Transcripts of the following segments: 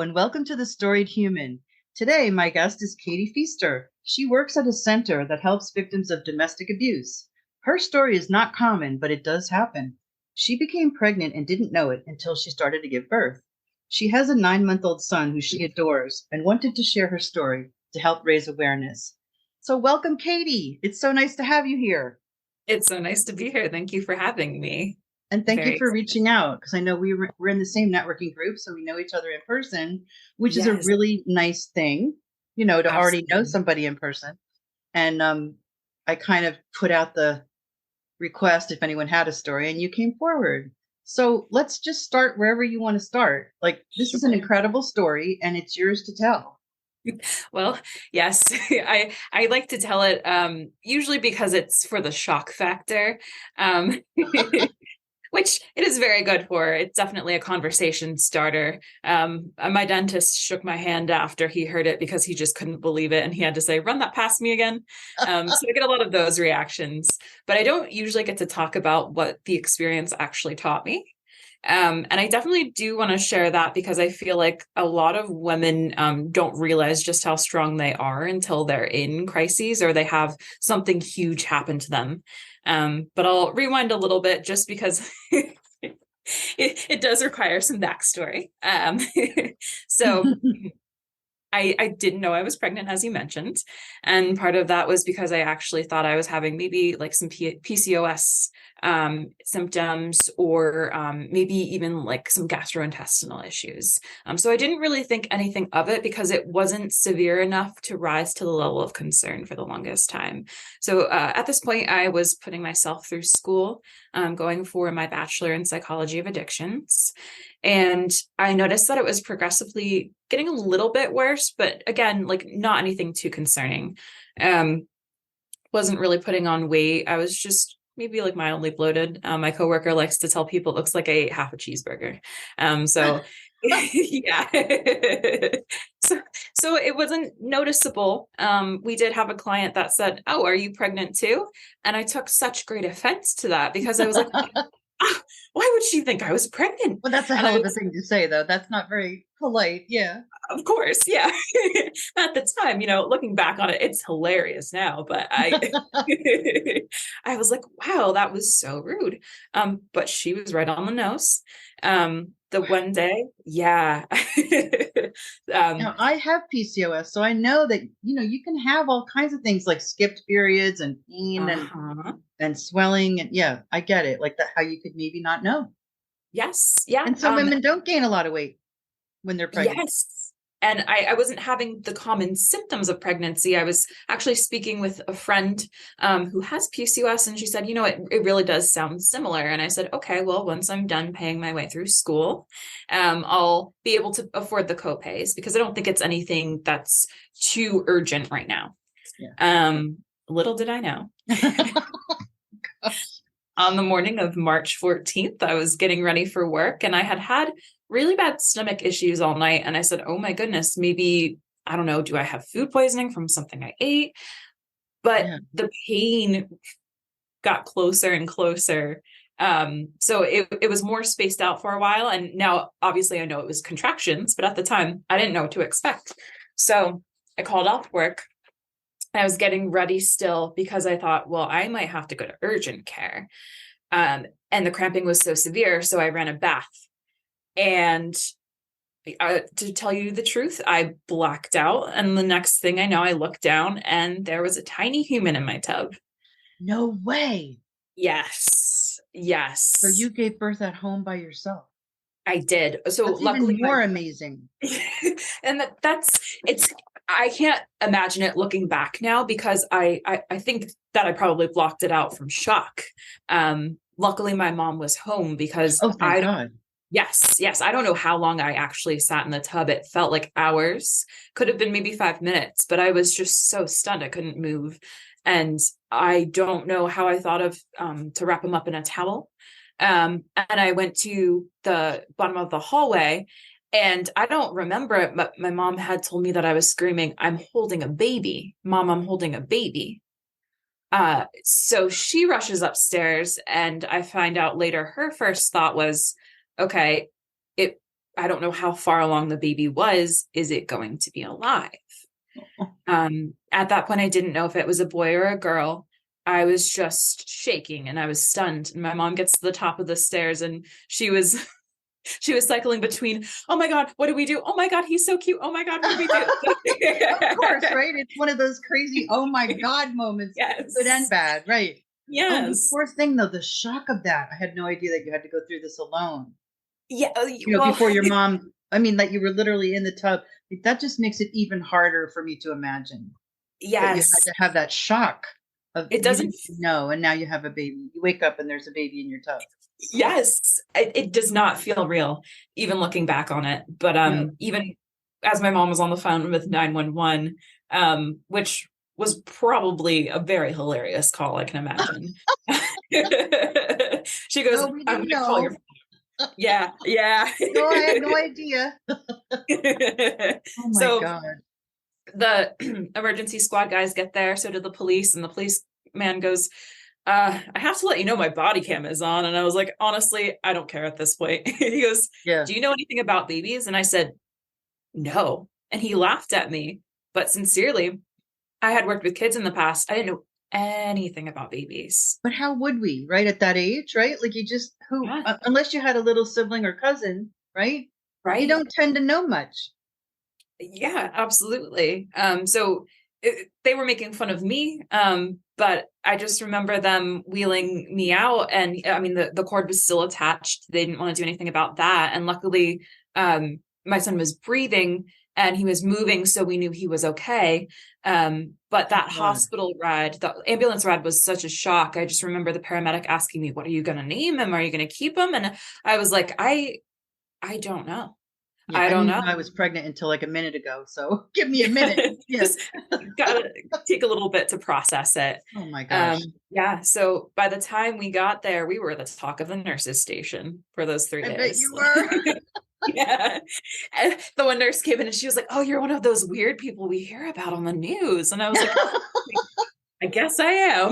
and welcome to the Storied Human. Today, my guest is Katie Feaster. She works at a center that helps victims of domestic abuse. Her story is not common, but it does happen. She became pregnant and didn't know it until she started to give birth. She has a 9-month-old son who she adores and wanted to share her story to help raise awareness. So, welcome, Katie. It's so nice to have you here. It's so nice to be here. Thank you for having me. And thank you Very for excited. reaching out because I know we're in the same networking group, so we know each other in person, which is a Yes, really nice thing, to already know absolutely. somebody in person. And I kind of put out the request if anyone had a story, and you came forward. So let's just start wherever you want to start. Like, this is an Sure. incredible story, and it's yours to tell. Well, yes, I like to tell it usually because it's for the shock factor. Um which it is very good for. It's definitely a conversation starter. My dentist shook my hand after he heard it because he just couldn't believe it. And he had to say, run that past me again. So I get a lot of those reactions, but I don't usually get to talk about what the experience actually taught me. And I definitely do want to share that because I feel like a lot of women don't realize just how strong they are until they're in crises or they have something huge happen to them. But I'll rewind a little bit just because it does require some backstory. So I didn't know I was pregnant, as you mentioned. And part of that was because I actually thought I was having maybe like some PCOS symptoms or maybe even like some gastrointestinal issues. So I didn't really think anything of it because it wasn't severe enough to rise to the level of concern for the longest time. So at this point, I was putting myself through school, going for my bachelor in psychology of addictions. And I noticed that it was progressively getting a little bit worse, but again, like not anything too concerning. Um, wasn't really putting on weight. I was just maybe like mildly bloated. My coworker likes to tell people it looks like I ate half a cheeseburger. So yeah. so so it wasn't noticeable. We did have a client that said, "Oh, are you pregnant too?" And I took such great offense to that because I was like, "Ah, why would she think I was pregnant?" Well, that's a And I hell of a was, thing to say, though. That's not very polite. Yeah. of course, yeah. At the time, looking back on it, it's hilarious now, but I was like, wow, that was so rude. But she was right on the nose. The one day, yeah. um, Now, I have PCOS, so I know that you can have all kinds of things like skipped periods and pain uh-huh. and swelling, and yeah, I get it. Like that, how you could maybe not know. Yes, yeah. And some women don't gain a lot of weight when they're pregnant. Yes. And I wasn't having the common symptoms of pregnancy. I was actually speaking with a friend who has PCOS, and she said, it really does sound similar. And I said, okay, well, once I'm done paying my way through school, I'll be able to afford the copays because I don't think it's anything that's too urgent right now. Yeah. Little did I know. Gosh. On the morning of March 14th, I was getting ready for work and I had really bad stomach issues all night. And I said, oh my goodness, maybe, I don't know, do I have food poisoning from something I ate? But Yeah. the pain got closer and closer. So it was more spaced out for a while. And now, obviously, I know it was contractions, but at the time, I didn't know what to expect. So I called off work. I was getting ready still because I thought, well, I might have to go to urgent care. And the cramping was so severe. So I ran a bath. And to tell you the truth, I blacked out. And the next thing I know, I looked down and there was a tiny human in my tub. No way. Yes. So Yes, you gave birth at home by yourself. I did. So That's even luckily, my more amazing. and that's it's I can't imagine it looking back now because I think that I probably blocked it out from shock. Luckily my mom was home because Oh, thank God. yes, I don't know how long I actually sat in the tub. It felt like hours, could have been maybe 5 minutes, but I was just so stunned I couldn't move. And I don't know how I thought of to wrap him up in a towel. And I went to the bottom of the hallway and I don't remember it, but my mom had told me that I was screaming, I'm holding a baby. Mom, I'm holding a baby. So she rushes upstairs and I find out later her first thought was, okay, it I don't know how far along the baby was. Is it going to be alive? At that point, I didn't know if it was a boy or a girl. I was just shaking and I was stunned. And my mom gets to the top of the stairs and she was she was cycling between, oh my God, what do we do? Oh my God, he's so cute. Oh my God, what do we do? Of course, right? It's one of those crazy, oh my God moments, Yes. good and bad, right? Oh, the Yes. poor thing though, the shock of that. I had no idea that you had to go through this alone. Yeah. Well, Before your mom, I mean, that you were literally in the tub. That just makes it even harder for me to imagine that you had yes. to have that shock of It you doesn't, didn't know, and now you have a baby. You wake up and there's a baby in your tub. yes, it does not feel real, even looking back on it. But No. even as my mom was on the phone with 911, which was probably a very hilarious call, I can imagine. She goes, No, we I'm didn't gonna call your know. yeah, yeah. No, I had no idea. Oh my So God. the emergency squad guys get there, so did the police, and the police man goes, I have to let you know my body cam is on. And I was like, honestly, I don't care at this point. He goes, Yeah. do you know anything about babies? And I said, no. And he laughed at me. But sincerely, I had worked with kids in the past. I didn't know anything about babies. But how would we, right? At that age, right? Like you just, Yeah, unless you had a little sibling or cousin, right? You right. don't tend to know much. Yeah, absolutely. They were making fun of me, but I just remember them wheeling me out, and I mean the cord was still attached. They didn't want to do anything about that, and luckily, my son was breathing and he was moving, so we knew he was okay. But Thank that God. hospital ride, the ambulance ride, was such a shock. I just remember the paramedic asking me, "What are you going to name him? Are you going to keep him?" And I was like, I don't know. Yeah, I I don't didn't know. know I was pregnant until like a minute ago. So give me a minute. Yeah. Just gotta take a little bit to process it. Oh my gosh. Yeah. So by the time we got there, we were the talk of the nurses station for those three I bet days. you were. Yeah. And the one nurse came in and she was like, "Oh, you're one of those weird people we hear about on the news." And I was like, "I guess I am."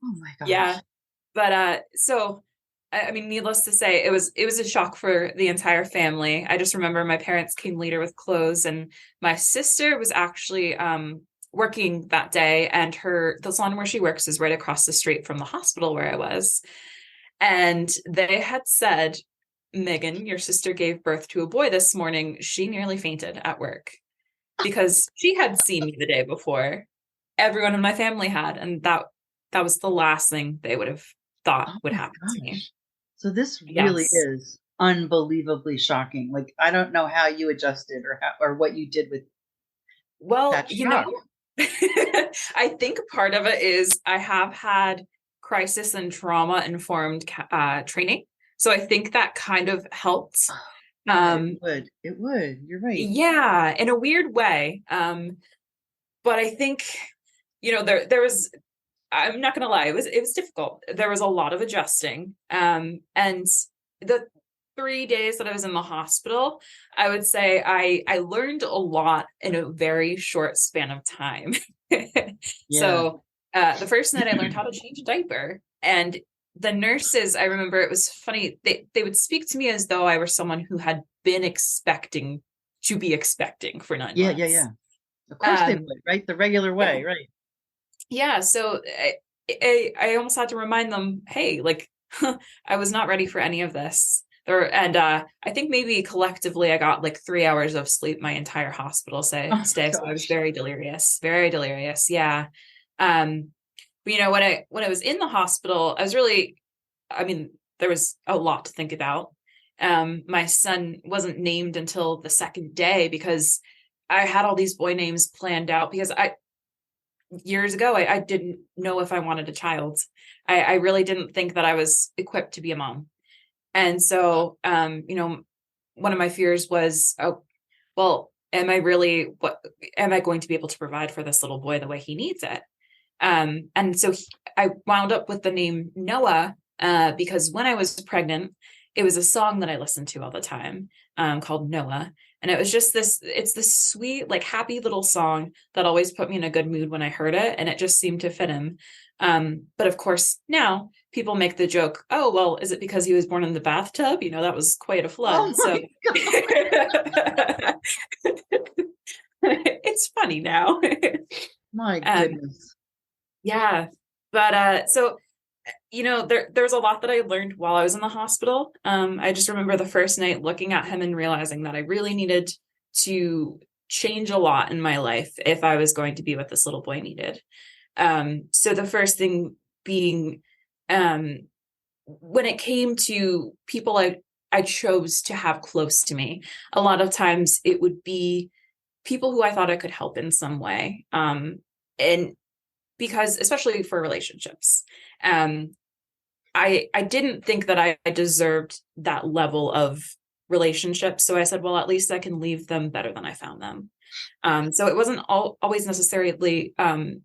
Oh my Yeah. gosh. But so I mean, needless to say, it was a shock for the entire family. I just remember my parents came later with clothes, and my sister was actually working that day, and the salon where she works is right across the street from the hospital where I was. And they had said, "Megan, your sister gave birth to a boy this morning. She nearly fainted at work because she had seen me the day before. Everyone in my family had, and that was the last thing they would have thought Oh would my happen to me." gosh. So this really Yes. is unbelievably shocking. Like I don't know how you adjusted or what you did with Well, that shock. I think part of it is I have had crisis and trauma informed training. So I think that kind of helped. Oh, God, it Um, would. It would. You're right. yeah, in a weird way. But I think, there was, I'm not gonna lie, it was difficult. There was a lot of adjusting. And the 3 days that I was in the hospital, I would say I learned a lot in a very short span of time. Yeah. So the first night I learned how to change a diaper. And the nurses, I remember it was funny, they would speak to me as though I were someone who had been expecting to be expecting for nine Yeah, yeah, yeah. months. Of course they Um, would, right? The regular yeah, way, right? yeah, so I almost had to remind them, hey, like I was not ready for any of this. And I think maybe collectively I got like 3 hours of sleep my entire hospital Oh my stay. So I was gosh. very delirious, very delirious. Yeah. Um, but when I was in the hospital, I mean, there was a lot to think about. My son wasn't named until the second day because I had all these boy names planned out because years ago, I didn't know if I wanted a child. I really didn't think that I was equipped to be a mom. And so, one of my fears was, oh, well, am I going to be able to provide for this little boy the way he needs it? And so I wound up with the name Noah, because when I was pregnant, it was a song that I listened to all the time, called Noah. And it was just it's this sweet, like happy little song that always put me in a good mood when I heard it. And it just seemed to fit him. But of course, now people make the joke, oh, well, is it because he was born in the bathtub? That was quite a Oh flood. my So God. it's funny now. My um, goodness. yeah. But so there's a lot that I learned while I was in the hospital. I just remember the first night looking at him and realizing that I really needed to change a lot in my life if I was going to be what this little boy needed. So the first thing being, when it came to people I chose to have close to me, a lot of times it would be people who I thought I could help in some way. And because, especially for relationships, um, I didn't think that I deserved that level of relationship. So I said, well, at least I can leave them better than I found them. So it wasn't always necessarily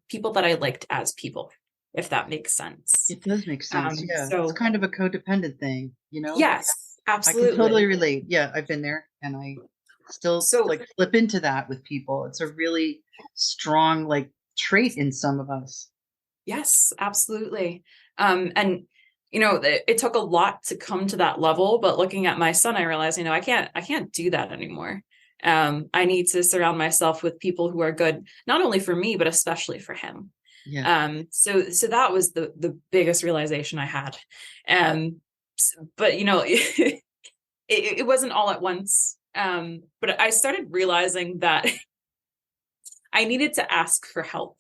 people that I liked as people, if that makes sense. It does make sense. Yeah. It's So kind of a codependent thing, yes, I can totally absolutely. relate. Yeah, I've been there and I still So like flip into that with people. It's a really strong like trait in some of us. yes, absolutely. And it took a lot to come to that level, but looking at my son, I realized, I can't do that anymore. I need to surround myself with people who are good, not only for me, but especially for him. Yeah. So that was the biggest realization I had. But it wasn't all at once. But I started realizing that I needed to ask for help,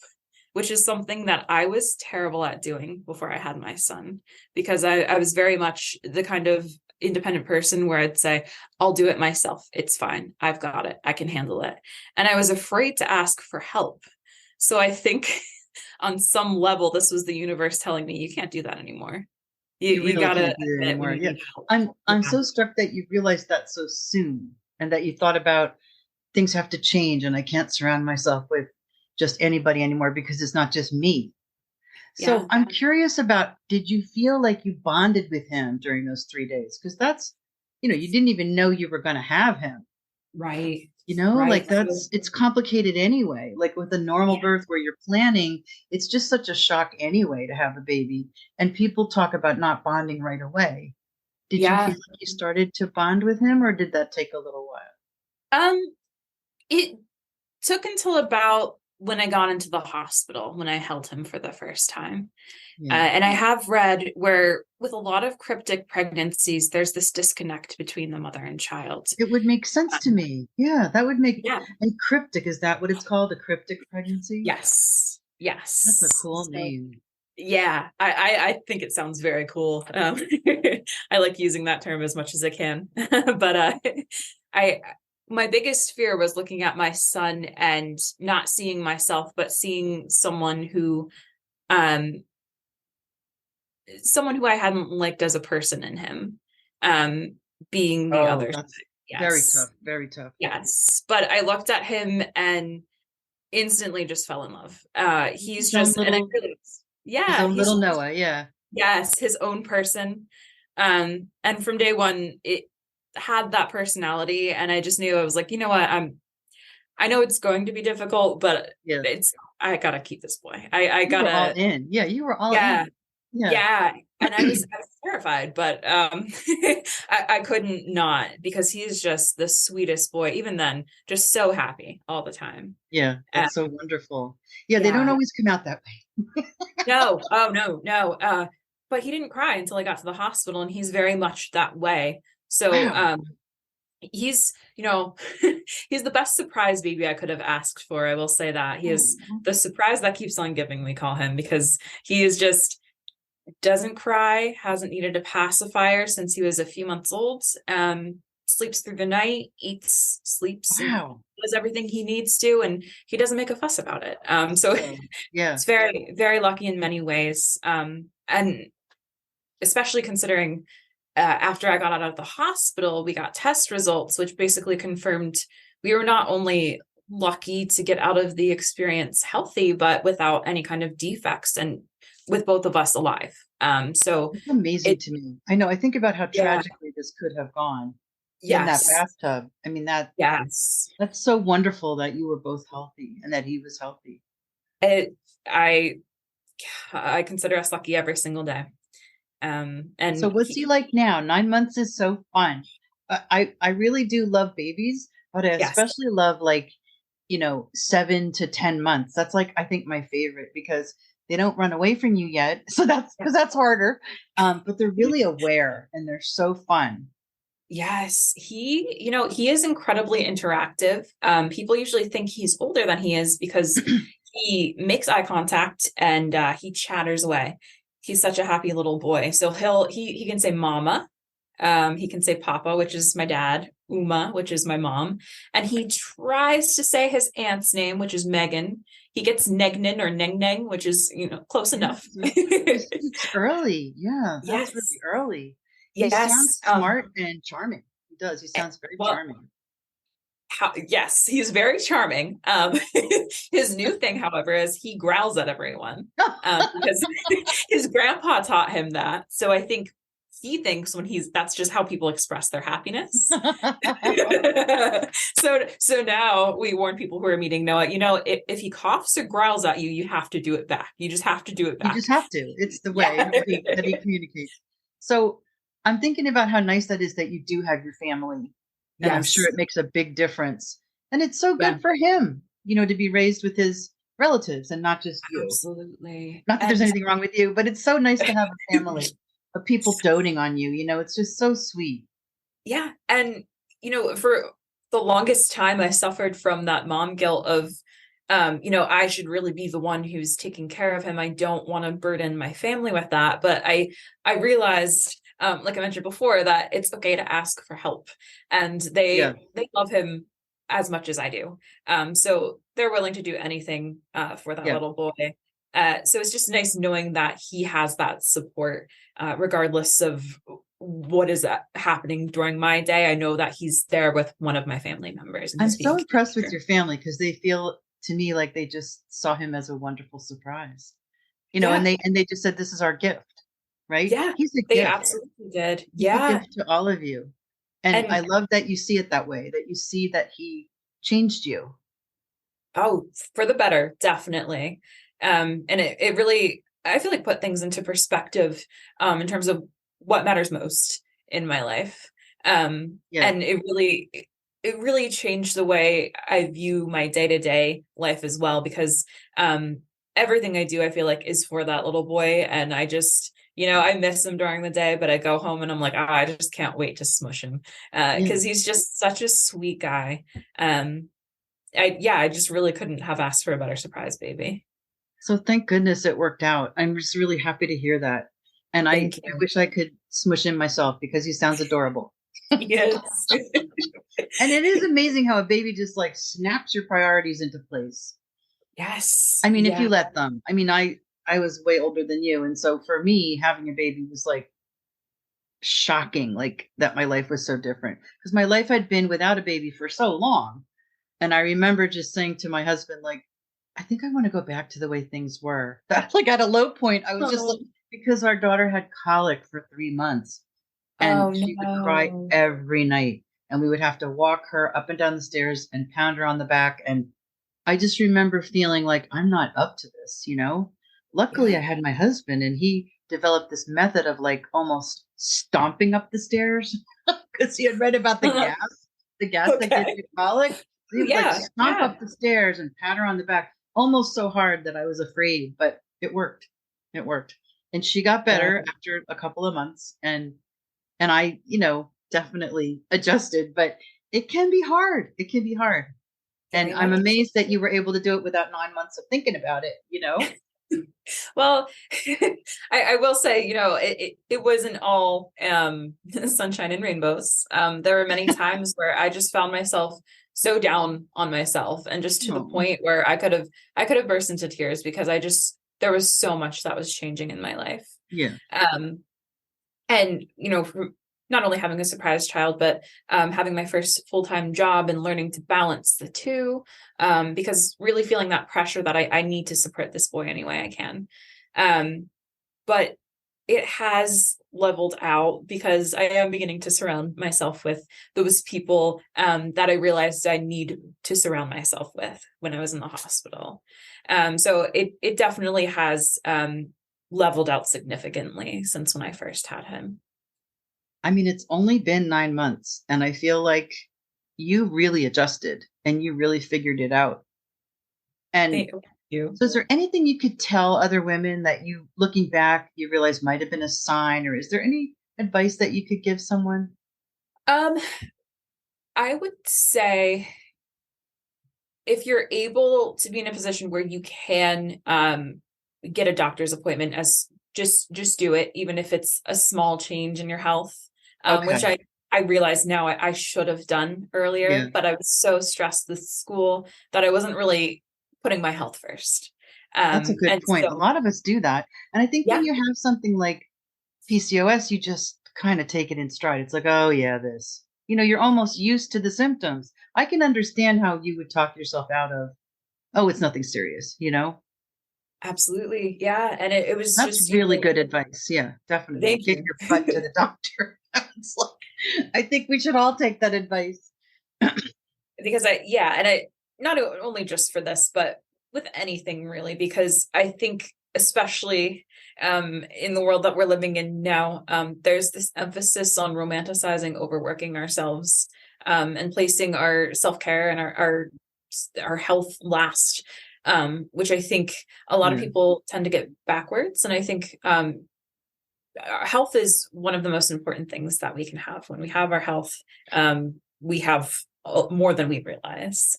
which is something that I was terrible at doing before I had my son, because I was very much the kind of independent person where I'd say, I'll do it myself. It's fine. I've got it. I can handle it. And I was afraid to ask for help. So I think on some level, this was the universe telling me, you can't do that anymore. You, You you really gotta can't do that admit when anymore. you Yeah. need help. I'm Yeah. so struck that you realized that so soon and that you thought about things have to change and I can't surround myself with just anybody anymore because it's not just me. So Yeah. I'm curious about, did you feel like you bonded with him during those 3 days? Because that's, you didn't even know you were going to have him. Right. Like Right. So, it's complicated anyway. Like with a normal yeah. birth where you're planning, it's just such a shock anyway to have a baby. And people talk about not bonding right away. Did you feel Yeah. like you started to bond with him or did that take a little while? Um, it took until about when I got into the hospital, when I held him for the first time. Yeah. And I have read where, with a lot of cryptic pregnancies, there's this disconnect between the mother and child. It would make sense to Um, me. Yeah, that would make, yeah. and cryptic, is that what it's called? A cryptic pregnancy? Yes. That's a Yes. cool So, name. yeah, I think it sounds very cool. I like using that term as much as I can. But I my biggest fear was looking at my son and not seeing myself, but seeing um someone who I hadn't liked as a person in him, um, being the Oh, other that's side. very Yes. tough, very tough. Yes. But I looked at him and instantly just fell in love. He's His own just, and I little, really, his yeah, own little Noah. Yeah. yes, his own person. And from day one, it had that personality. And I just knew, I was like, you know what? I know it's going to be difficult, but Yeah. I gotta keep this boy. I You were all gotta, in. Yeah, you were all yeah, in. Yeah. yeah. And I was terrified, but I couldn't not, because he's just the sweetest boy. Even then, just so happy all the time. Yeah, Uh, that's so wonderful. Yeah, they don't yeah. always come out that way. No, oh no, no. But he didn't cry until I got to the hospital, and he's very much that way. So Wow. he's, he's the best surprise baby I could have asked for. I will say that. He is Oh, the surprise that keeps on giving, we call him, because he is just doesn't cry, hasn't needed a pacifier since he was a few months old. Sleeps through the night, eats, sleeps, and wow. does everything he needs to, and he doesn't make a fuss about it. So Oh, yeah. it's very, very lucky in many ways. And especially considering after I got out of the hospital, we got test results, which basically confirmed we were not only lucky to get out of the experience healthy, but without any kind of defects, and with both of us alive. So It's amazing it, to me. I know. I think about how yeah, tragically this could have gone. in that Yes. bathtub. I mean, Yes. that's so wonderful that you were both healthy and that he was healthy. It, I I consider us lucky every single day. So And what's he like now? 9 months is so fun. I really do love babies, but I yes, especially love, like, 7 to 10 months. That's, like, I think my favorite because they don't run away from you yet. So that's yeah. because that's harder. But they're really aware and they're so fun. Yes, he is incredibly interactive. People usually think he's older than he is because he makes eye contact and he chatters away. He's such a happy little boy. So he can say mama, he can say papa, which is my dad, Uma, which is my mom, and he tries to say his aunt's name, which is Megan. He gets Negnin or Neng Neng, which is close Yeah, enough. so he speaks early. Yeah, that's really Yes, early. He sounds yes. smart and charming. He does. He sounds very Well, charming. yes, he's very charming. His new thing, however, is he growls at everyone because his grandpa taught him that. So I think he thinks when that's just how people express their happiness. So now we warn people who are meeting Noah, if he coughs or growls at you, you have to do it back. You just have to do it You back. just have to. It's the way Yeah. that he communicates. So I'm thinking about how nice that is that you do have your family, and I'm sure Yes. it makes a big difference. And it's so Yeah, good for him, to be raised with his relatives and not just you. absolutely. Not that there's And anything wrong with you, but it's so nice to have a family of people doting on you. It's just so sweet. yeah, and for the longest time I suffered from that mom guilt of I should really be the one who's taking care of him. I don't want to burden my family with that. But I realized, like I mentioned before, that it's okay to ask for help. And Yeah. they love him as much as I do. So they're willing to do anything for that Yeah. little boy. So it's just nice knowing that he has that support, regardless of what is happening during my day. I know that he's there with one of my family members and I'm he's so being impressed with cared your family because they feel to me like they just saw him as a wonderful surprise. And yeah, they just said, "This is our gift," right? yeah, He's a they gift. absolutely did. He's a Yeah. gift to all of you. And I And love that you see it that way, that you see that he changed you. oh, for the better, definitely. And it really, I feel like, put things into perspective, in terms of what matters most in my life. Yeah. And it really changed the way I view my day-to-day life as well, because everything I do, I feel like, is for that little boy. And I just, I miss him during the day, but I go home and I'm like, oh, I just can't wait to smush him. Yeah. Because he's just such a sweet guy. I just really couldn't have asked for a better surprise, baby. So thank goodness it worked out. I'm just really happy to hear that. And I Thank I you. wish I could smush him myself because he sounds adorable. Yes. And it is amazing how a baby just, like, snaps your priorities into place. Yes. I mean, if Yeah. you let them. I mean, I was way older than you, and so for me, having a baby was, like, shocking, like, that my life was so different because my life had been without a baby for so long. And I remember just saying to my husband, like, "I think I wanna go back to the way things were." That's, like, at a low point, I was just like, Oh, because our daughter had colic for 3 months, and oh she would cry no. every night, and we would have to walk her up and down the stairs and pound her on the back, and I just remember feeling like, "I'm not up to this?" Luckily, Yeah. I had my husband, and he developed this method of, like, almost stomping up the stairs because he had read about the gas that gives Okay. you colic. So he would, like, Yeah. stomp Yeah. up the stairs and pat her on the back almost so hard that I was afraid, but it worked. It worked. And she got better Wow. after a couple of months, and I, definitely adjusted, but it can be hard. It can be hard. And Very I'm much. amazed that you were able to do it without 9 months of thinking about it? Well, I will say, it wasn't all sunshine and rainbows. There were many times where I just found myself so down on myself, and just to the Oh, point where I could have burst into tears because there was so much that was changing in my life. yeah. Um, and not only having a surprise child, but having my first full-time job and learning to balance the two, because really feeling that pressure that I need to support this boy any way I can. But it has leveled out because I am beginning to surround myself with those people that I realized I need to surround myself with when I was in the hospital. So it definitely has leveled out significantly since when I first had him. I mean, it's only been 9 months, and I feel like you really adjusted and you really figured it out. And Thank you. so, is there anything you could tell other women that you, looking back, you realize might have been a sign, or is there any advice that you could give someone? Um, I would say if you're able to be in a position where you can get a doctor's appointment, as just do it, even if it's a small change in your health, Okay. which I realize now I should have done Yeah. earlier, but I was so stressed with school that I wasn't really putting my health first. That's a good And point. A so, lot of us do that. And I think yeah, when you have something like PCOS, you just kind of take it in stride. It's like, oh, yeah, this. You're almost used to the symptoms. I can understand how you would talk yourself out of, oh, it's nothing serious. absolutely. Yeah. And it was That's just, really good advice. Yeah, definitely. thank Get you. your butt to the doctor. It's like, I think we should all take that advice. Because I not only just for this, but with anything really, because I think especially in the world that we're living in now, there's this emphasis on romanticizing overworking ourselves, and placing our self-care and our health last, which I think a lot of Yeah. people tend to get backwards. And I think our health is one of the most important things that we can have. When we have our health, we have more than we realize.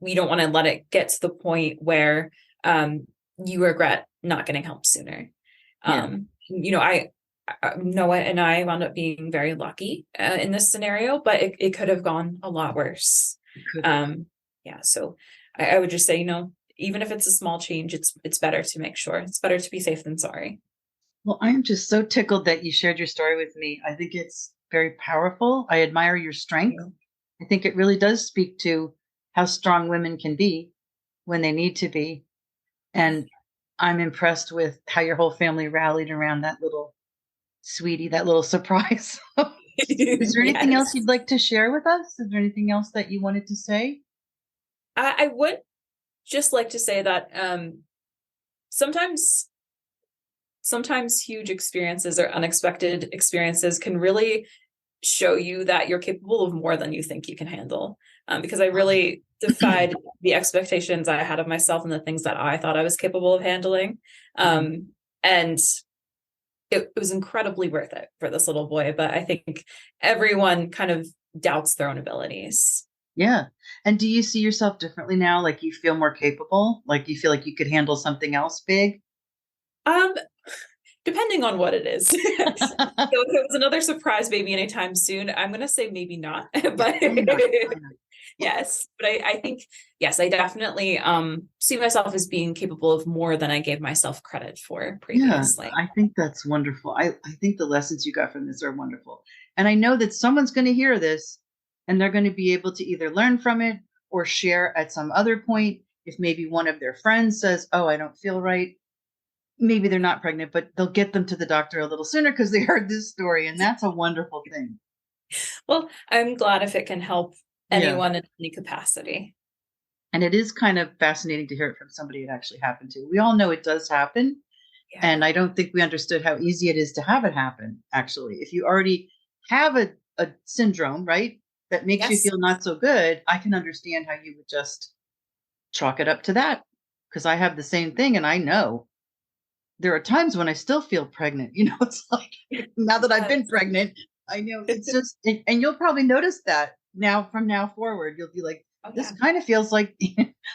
We don't want to let it get to the point where you regret not getting help sooner. Yeah. Noah and I wound up being very lucky in this scenario, but it could have gone a lot worse. It could have. Yeah, so I would just say, even if it's a small change, it's better to make sure. It's better to be safe than sorry. Well, I am just so tickled that you shared your story with me. I think it's very powerful. I admire your strength. I think it really does speak to how strong women can be when they need to be. And I'm impressed with how your whole family rallied around that little sweetie, that little surprise. Is there anything else Yes. you'd like to share with us? Is there anything else that you wanted to say? I would just like to say that sometimes huge experiences or unexpected experiences can really show you that you're capable of more than you think you can handle. Because I really defied the expectations I had of myself and the things that I thought I was capable of handling. And it was incredibly worth it for this little boy. But I think everyone kind of doubts their own abilities. Yeah. And do you see yourself differently now? Like you feel more capable? Like you feel like you could handle something else big? Um, Depending on what it is. So if it was another surprise baby anytime soon, I'm going to say maybe not. But Why not? Why not? yes, but I think, yes, I definitely see myself as being capable of more than I gave myself credit for Yeah, previously. I think that's wonderful. I think the lessons you got from this are wonderful. And I know that someone's going to hear this and they're going to be able to either learn from it or share at some other point. If maybe one of their friends says, oh, I don't feel right, maybe they're not pregnant, but they'll get them to the doctor a little sooner because they heard this story. And that's a wonderful thing. Well, I'm glad if it can help Yeah. anyone in any capacity. And it is kind of fascinating to hear it from somebody it actually happened to. We all know it does happen. Yeah. And I don't think we understood how easy it is to have it happen, actually. If you already have a syndrome, right, that makes you Yes. feel not so good, I can understand how you would just chalk it up to that. Because I have the same thing and I know there are times when I still feel pregnant. It's like now that I've been Yes. pregnant, I know it's just, and you'll probably notice that now from now forward, you'll be like, Oh, this yeah. kind of feels like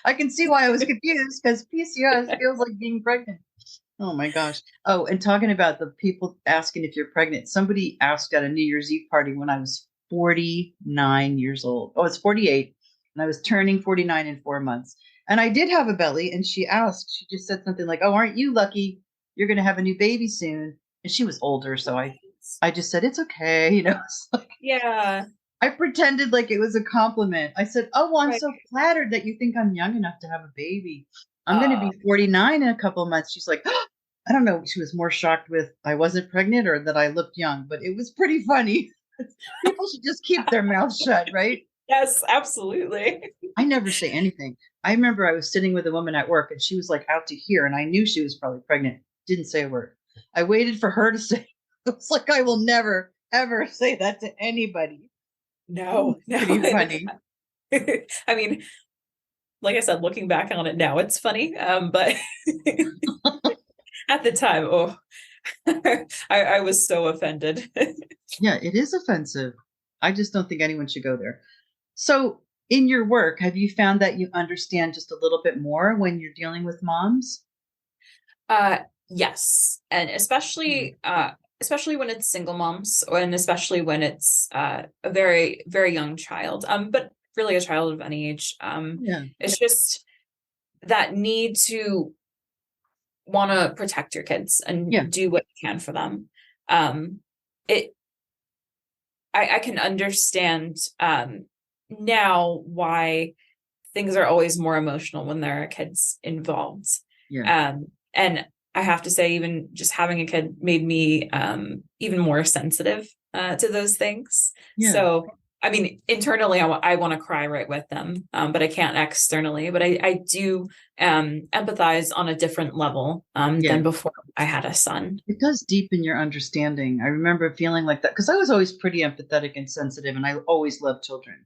I can see why I was confused because PCOS feels like being pregnant. Oh my gosh. Oh, and talking about the people asking if you're pregnant, somebody asked at a New Year's Eve party when I was 49 years old. Oh, it's 48. And I was turning 49 in 4 months. And I did have a belly. And she asked, she just said something like, oh, aren't you lucky? You're going to have a new baby soon. And she was older. So I just said, it's okay. It's like, Yeah. I pretended like it was a compliment. I said, oh, well, I'm Right. so flattered that you think I'm young enough to have a baby. I'm going to Oh, be 49 in a couple of months. She's like, I don't know, she was more shocked with I wasn't pregnant or that I looked young, but it was pretty funny. People should just keep their mouths shut, right? Yes, absolutely. I never say anything. I remember I was sitting with a woman at work and she was like out to here, and I knew she was probably pregnant. Didn't say a word. I waited for her to say. It's like I will never ever say that to anybody. No, no. Pretty funny. I mean, like I said, looking back on it now, it's funny. But at the time, oh, I was so offended. Yeah, it is offensive. I just don't think anyone should go there. So, in your work, have you found that you understand just a little bit more when you're dealing with moms? Uh, yes, and Mm. especially when it's single moms, and especially when it's a very very young child. But really a child of any age. Yeah, It's just that need to want to protect your kids yeah, and do what you can for them. Um, it I can understand now why things are always more emotional when there are kids involved. yeah, And I have to say, even just having a kid made me even more sensitive to those things. yeah, So, I mean, internally, I want to cry right with them, but I can't externally. But I do empathize on a different level yeah. than before I had a son. It does deepen your understanding. I remember feeling like that because I was always pretty empathetic and sensitive, and I always loved children.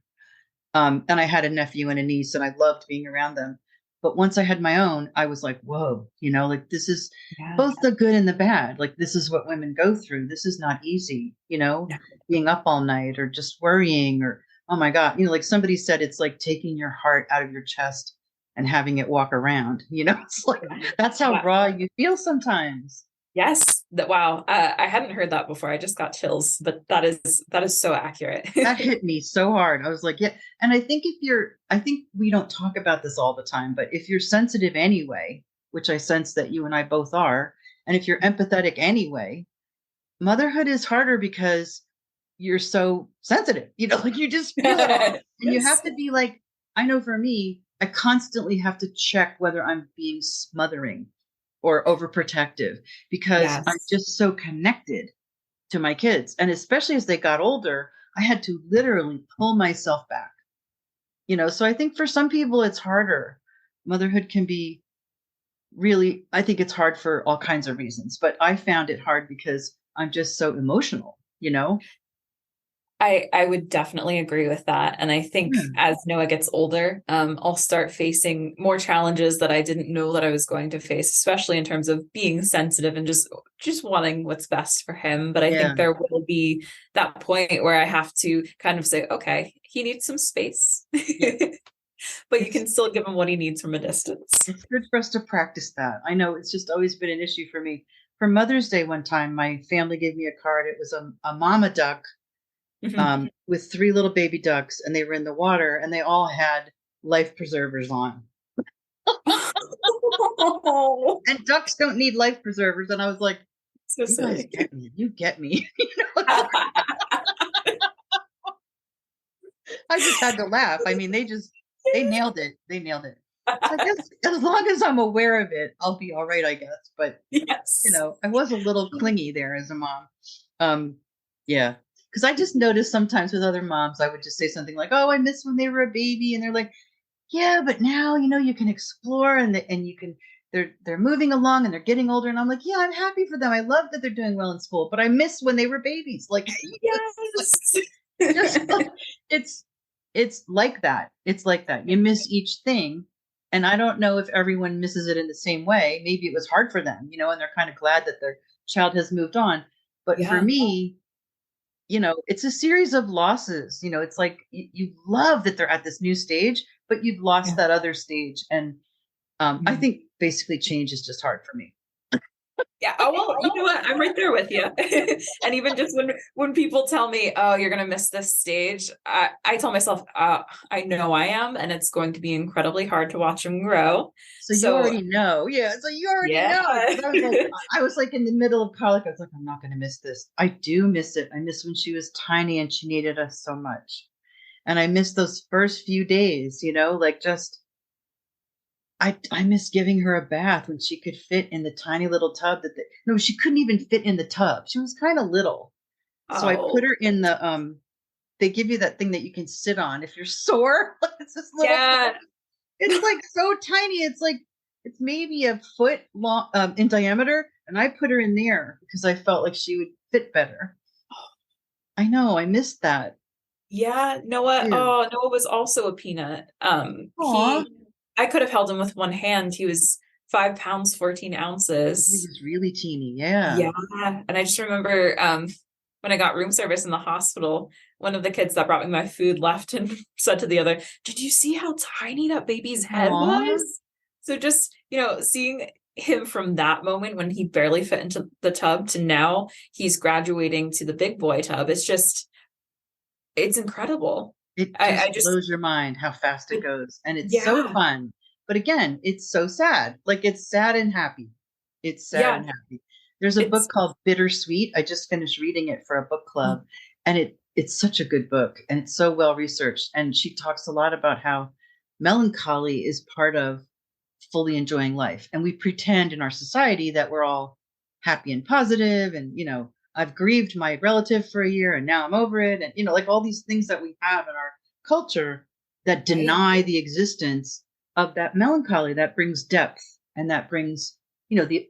And I had a nephew and a niece, and I loved being around them. But once I had my own, I was like, whoa, like this is Yeah. both the good and the bad. Like, this is what women go through. This is not easy, Yeah. being up all night or just worrying or, oh my God, like somebody said, it's like taking your heart out of your chest and having it walk around. It's like that's how Yeah. raw you feel sometimes. Yes, that wow. I hadn't heard that before. I just got chills, but that is so accurate. That hit me so hard. I was like, yeah. And I think we don't talk about this all the time, but if you're sensitive anyway, which I sense that you and I both are, and if you're empathetic anyway, motherhood is harder because you're so sensitive, like you just feel it all. And you Yes. have to be like, I know for me, I constantly have to check whether I'm being smothering or overprotective because I'm Yes. just so connected to my kids. And especially as they got older, I had to literally pull myself back. So I think for some people it's harder. Motherhood can be really, I think it's hard for all kinds of reasons, but I found it hard because I'm just so emotional. I would definitely agree with that. And I think Yeah. as Noah gets older, I'll start facing more challenges that I didn't know that I was going to face, especially in terms of being sensitive and just wanting what's best for him. But I Yeah. think there will be that point where I have to kind of say, okay, he needs some space. Yeah. But you It's can still give him what he needs from a distance. it's good for us to practice that. I know it's just always been an issue for me. For Mother's Day one time, my family gave me a card. It was a mama duck Mhm. with three little baby ducks, and they were in the water, and they all had life preservers on. Oh, And ducks don't need life preservers. And I was like, so you guys silly. get me. You get me. It's like, I just had to laugh. I mean, they nailed it. They nailed it. So I guess as long as I'm aware of it, I'll be all right, I guess. But Yes. I was a little clingy there as a mom. Um, yeah. Because I just noticed sometimes with other moms, I would just say something like, "Oh, I miss when they were a baby," and they're like, "Yeah, but now you can explore and you can they're moving along and they're getting older." And I'm like, "Yeah, I'm happy for them. I love that they're doing well in school, but I miss when they were babies." Like, Yes. just it's it's like that. It's like that. You miss each thing. And I don't know if everyone misses it in the same way. Maybe it was hard for them, and they're kind of glad that their child has moved on. But for Yeah. me, it's a series of losses. It's like you love that they're at this new stage, but you've lost Yeah. that other stage. And I Mhm. think basically change is just hard for me. Yeah. Oh well, you know what? I'm right there with you. And even just when people tell me, "Oh, you're gonna miss this stage," I tell myself, "I know I am, and it's going to be incredibly hard to watch them grow." So you So already know. Yeah. So you already yeah. know. Because I was like in the middle of college. I was like, I'm not going to miss this. I do miss it. I miss when she was tiny and she needed us so much. And I miss those first few days, like just I miss giving her a bath when she could fit in the tiny little tub no, she couldn't even fit in the tub. She was kind of little. So I put Oh, her in they give you that thing that you can sit on if you're sore. It's this little yeah. thing. It's like so tiny. It's maybe a foot long in diameter. And I put her in there because I felt like she would fit better. I know, I missed that Yeah, Noah. too. Oh, Noah was also a peanut. Aw, I could have held him with one hand. He was 5 pounds, 14 he ounces. was really teeny. Yeah. Yeah. And I just remember when I got room service in the hospital, one of the kids that brought me my food left and said to the other, "Did you see how tiny that baby's head Aw. was?" So just, seeing him from that moment when he barely fit into the tub to now he's graduating to the big boy tub, it's incredible. It I just just, blows your mind how fast it goes. And it's so yeah, fun. But again, it's so sad. Like it's sad and happy. It's sad yeah, and happy. There's a book it's, called Bittersweet. I just finished reading it for a book club. And it's such a good book and it's so well researched. And she talks a lot about how melancholy is part of fully enjoying life. And we pretend in our society that we're all happy and positive and, I've grieved my relative for a year and now I'm over it. And, like all these things that we have in our culture that right. deny the existence of that melancholy that brings depth and that brings, the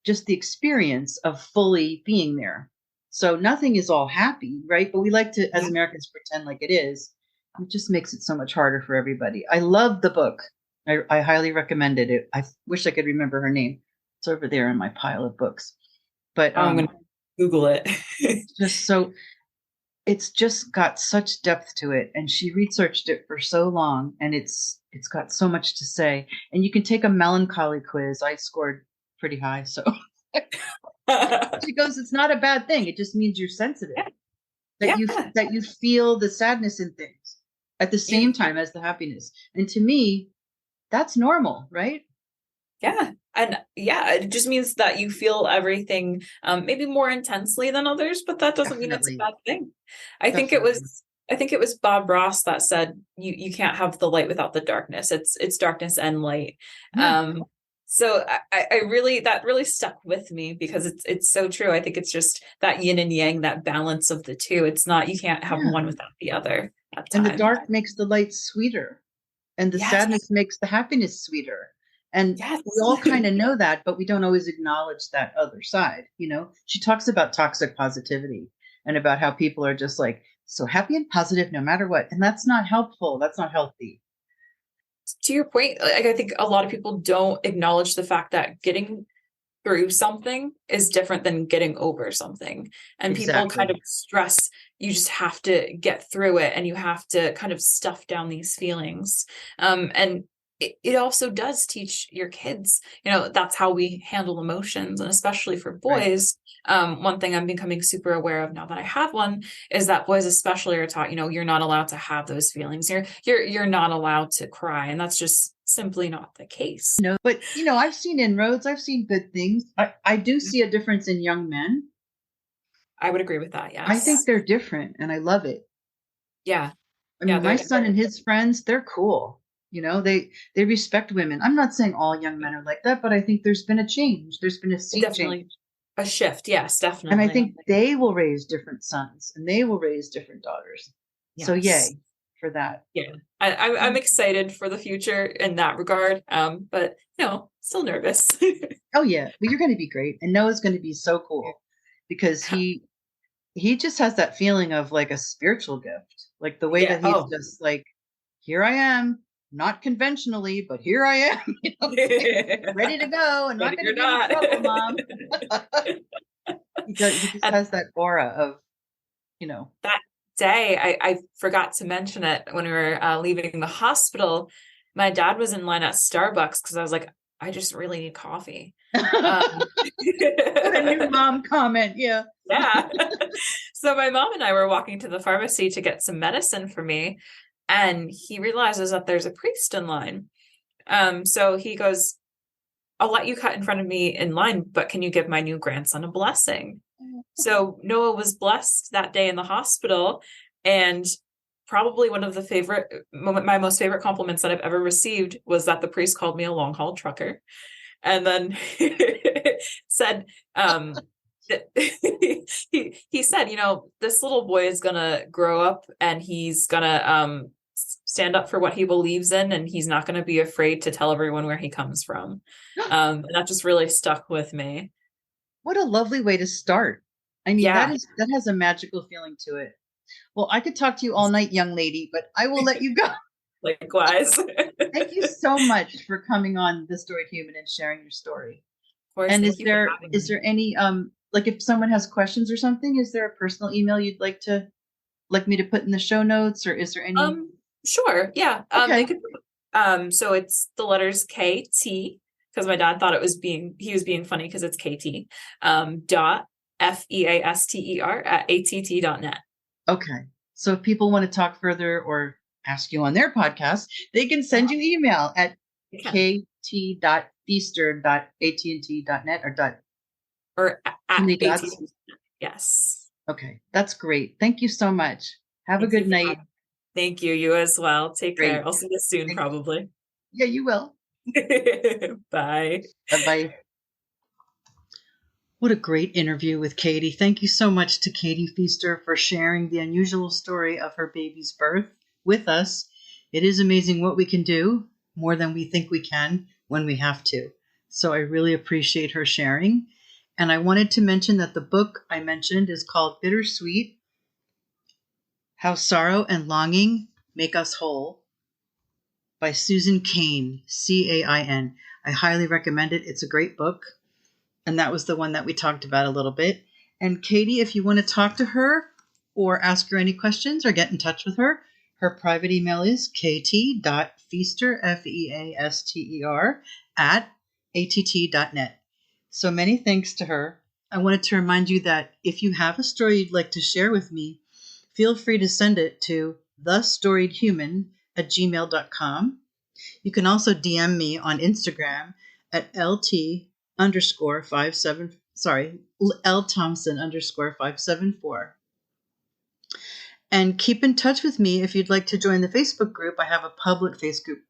just the experience of fully being there. So nothing is all happy, right? But we like to, as Yeah. Americans, pretend like it is. It just makes it so much harder for everybody. I love the book. I highly recommended it. I wish I could remember her name. It's over there in my pile of books. But I'm gonna Google it. it's just so it's just got such depth to it, and she researched it for so long, and it's got so much to say. And you can take a melancholy quiz. I scored pretty high, so she goes, "It's not a bad thing. It just means you're sensitive. That Yeah. you feel the sadness in things at the same time as the happiness." And to me, that's normal, right? Yeah. And yeah, it just means that you feel everything maybe more intensely than others, but that doesn't mean it's a Definitely. bad thing. I think it Definitely. was I think it was Bob Ross that said you can't have the light without the darkness. It's darkness and light. Yeah. Um so I really that really stuck with me because it's so true. I think it's just that yin and yang, that balance of the two. It's not you can't have Yeah. one without the other at And the time. dark makes the light sweeter, and the Yes, sadness makes the happiness sweeter. And we yes. all kind of know that, but we don't always acknowledge that other side. She talks about toxic positivity and about how people are just like so happy and positive no matter what. And that's not helpful. That's not healthy. To your point, like I think a lot of people don't acknowledge the fact that getting through something is different than getting over something. And people kind Exactly. of stress you just have to get through it and you have to kind of stuff down these feelings. And it also does teach your kids, that's how we handle emotions. And especially for Right. boys, one thing I'm becoming super aware of now that I have one is that boys especially are taught, you're not allowed to have those feelings. You're not allowed to cry. And that's just simply not the case. No, but I've seen inroads. I've seen good things. I do see a difference in young men. I would agree with that. I think Yes. they're different and I love it. Yeah. I Yeah. mean, my son and his friends, they're cool. They respect women. I'm not saying all young men are like that, but I think there's been a change. There's been a sea change. Definitely a shift. Yes, And I definitely. think they will raise different sons and they will raise different daughters. So Yes. yay for that. Yeah. I'm excited for the future in that regard. But still nervous. Oh yeah. Well, you're going to be great. And Noah's going to be so cool because he just has that feeling of like a spiritual gift. Like the way Yeah. that he's Oh. just like, here I am, not conventionally, but here I am, ready to go and not Ready going to or get in not. trouble, mom. He just And has that aura of, you know, that day, I forgot to mention it when we were leaving the hospital. My dad was in line at Starbucks because I was like, I just really need coffee. Um, what a new mom comment. Yeah. yeah. So my mom and I were walking to the pharmacy to get some medicine for me, and he realizes that there's a priest in line. So he goes, I'll let you cut in front of me in line, but can you give my new grandson a blessing? So Noah was blessed that day in the hospital, and probably one of my most favorite compliments that I've ever received was that the priest called me a long haul trucker. And then said, he said, this little boy is gonna grow up and he's gonna stand up for what he believes in, and he's not gonna be afraid to tell everyone where he comes from. And that just really stuck with me. What a lovely way to start. I mean, Yeah, that has a magical feeling to it. Well, I could talk to you all night, young lady, but I will let you go. likewise. Thank you so much for coming on The Storied Human and sharing your story. Of course, And thank you for having is me. there any like if someone has questions or something, is there a personal email you'd like me to put in the show notes, or is there any? Sure, yeah. They Okay. could so it's the letters KT, because my dad thought he was being funny because it's KT. Dot FEASTER at att.net. Okay. So if people want to talk further or ask you on their podcast, they can send you email at kt.feaster.att.net or dot Or too at many att. dots. Yes. Okay. That's great. Thank you so much. Have a Thank you good for night. having me. Thank you. You as well. Take care. Great. I'll see you soon, Thanks. probably. Yeah, you will. Bye. Bye-bye. What a great interview with Katie. Thank you so much to Katie Feaster for sharing the unusual story of her baby's birth with us. It is amazing what we can do, more than we think we can when we have to. So I really appreciate her sharing. And I wanted to mention that the book I mentioned is called Bittersweet: How Sorrow and Longing Make Us Whole by Susan Cain, Cain. I highly recommend it. It's a great book. And that was the one that we talked about a little bit. And Katie, if you want to talk to her or ask her any questions or get in touch with her, her private email is kt.feaster, FEASTER, at att.net. So many thanks to her. I wanted to remind you that if you have a story you'd like to share with me, feel free to send it to thestoriedhuman@gmail.com. You can also DM me on Instagram at L Thompson _574. And keep in touch with me if you'd like to join the Facebook group. I have a public Facebook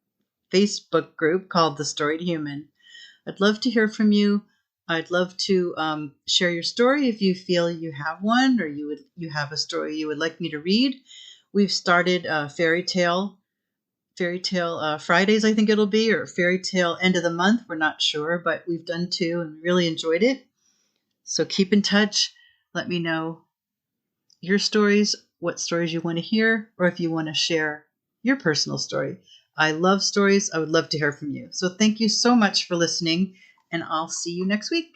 group called The Storied Human. I'd love to hear from you. I'd love to share your story if you feel you have one, or you have a story you would like me to read. We've started fairy tale Fridays, I think it'll be, or fairy tale end of the month. We're not sure, but we've done 2 and really enjoyed it. So keep in touch. Let me know your stories, what stories you want to hear, or if you want to share your personal story. I love stories. I would love to hear from you. So thank you so much for listening, and I'll see you next week.